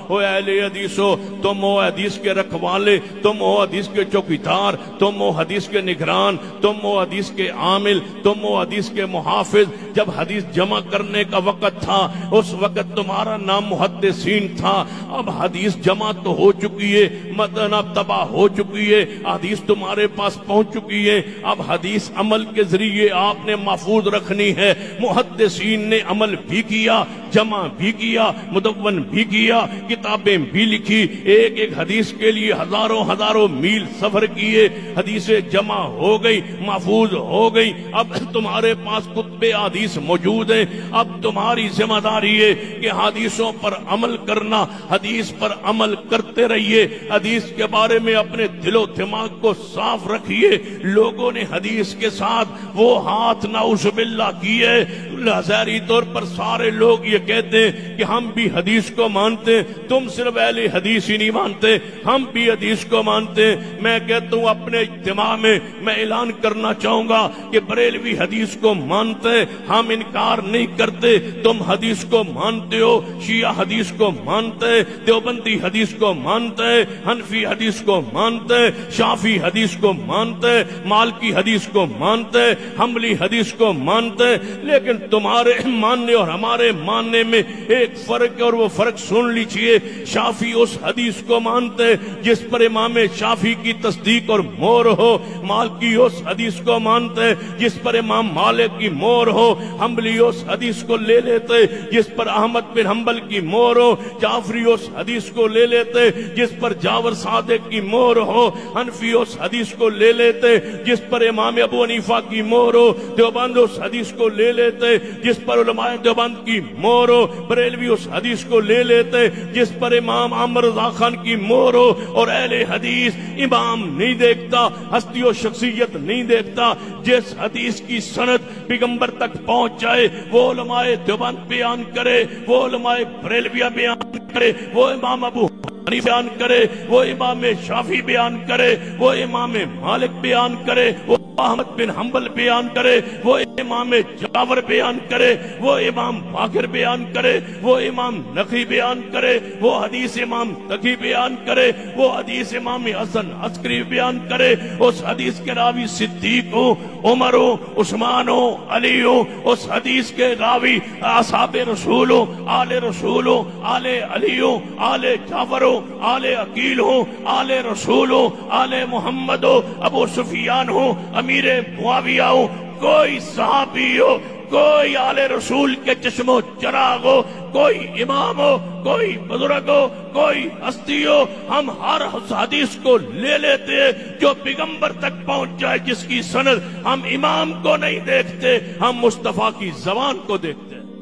او اہل حدیثو تم ہو حدیث کے رکھوالے، تم ہو حدیث کے چوکیدار، تم ہو حدیث کے نگران، تم ہو حدیث کے عامل، تم ہو حدیث کے محافظ۔ جب حدیث جمع کرنے کا وقت تھا اس وقت تمہارا نام محدثین تھا، اب حدیث جمع تو ہو چکی ہے، متن اب تباہ ہو چکی ہے، حدیث تمہارے پاس پہنچ چکی ہے، اب حدیث عمل کے ذریعے آپ نے محفوظ رکھنی ہے۔ محدثین نے عمل بھی کیا، جمع بھی کیا، مدون بھی کیا، کتابیں بھی لکھی، ایک ایک حدیث کے لیے ہزاروں ہزاروں میل سفر کیے، حدیثیں جمع ہو گئی، محفوظ ہو گئی۔ اب تمہارے پاس کتب حدیث موجود ہیں، اب تمہاری ذمہ داری ہے کہ حدیثوں پر عمل کرنا، حدیث پر عمل کرتے رہیے، حدیث کے بارے میں اپنے دل و دماغ کو صاف رکھیے۔ لوگوں نے حدیث کے ساتھ وہ ہاتھ نعوذ باللہ کیے، ظاہری طور پر سارے لوگ یہ کہتے ہیں کہ ہم بھی حدیث کو مانتے ہیں، تم صرف اہل حدیث ہی نہیں مانتے، ہم بھی حدیث کو مانتے ہیں۔ میں کہتا ہوں اپنے اجتماع میں میں اعلان کرنا چاہوں گا کہ بریلوی حدیث کو مانتے، ہم انکار نہیں کرتے، تم حدیث کو مانتے ہو، شیعہ حدیث کو مانتے، دیوبندی حدیث کو مانتے، حنفی حدیث کو مانتے، شافعی حدیث کو مانتے، مالکی حدیث کو مانتے، حنبلی حدیث کو مانتے، لیکن تمہارے ماننے اور ہمارے ماننے میں ایک فرق ہے، اور وہ فرق سن لیجئے۔ شافعی اس حدیث کو مانتے جس پر امام شافعی کی تصدیق اور مہر ہو، مالکی اس حدیث کو مانتے جس پر امام مالک کی مہر ہو، حنبلی اس حدیث کو لے لیتے جس پر احمد بن حنبل کی مہر ہو، جعفری اس حدیث کو لے لیتے جس پر جعفر صادق کی مہر ہو، حنفی اس حدیث کو لے لیتے جس پر امام ابو حنیفہ کی مہر ہو، دیوبند اس حدیث کو لے لیتے جس پر علماء دیوبند کی مہر ہو، بریلوی اس حدیث کو لے لیتے جس پر امام احمد رضا خان کی مہر ہو۔ اور اہل حدیث امام نہیں دیکھتا، ہستی و شخصیت نہیں دیکھتا، جس حدیث کی سند پیغمبر تک پہنچ جائے وہ علماء دیوبند بیان کرے، وہ علماء بریلویہ بیان کرے، وہ امام ابو حنیفہ بیان کرے، وہ امام شافعی بیان کرے، وہ امام مالک بیان کرے، وہ احمد بن حنبل بیان کرے، وہ امام جعفر بیان کرے، وہ امام باقر بیان کرے، وہ امام نقی بیان کرے، وہ حدیث امام تقی بیان کرے، وہ حدیث امام حسن عسکری بیان کرے، اس حدیث کے راوی صدیق ہو، عمر ہو، عثمان ہو، علی ہو، اس حدیث کے راوی اصحاب رسول ہو، آل رسول ہو، آل علی ہو، آل جعفر ہو، آل عقیل ہو، آل رسول ہو، آل محمد ہو، ابو سفیان ہو، امیر معاویہ ہو، کوئی صحابی ہو، کوئی آل رسول کے چشم و چراغ ہو، کوئی امام ہو، کوئی بزرگ ہو، کوئی ہستی ہو، ہم ہر حدیث کو لے لیتے ہیں جو پیغمبر تک پہنچ جائے، جس کی سند ہم امام کو نہیں دیکھتے، ہم مصطفیٰ کی زبان کو دیکھتے ہیں۔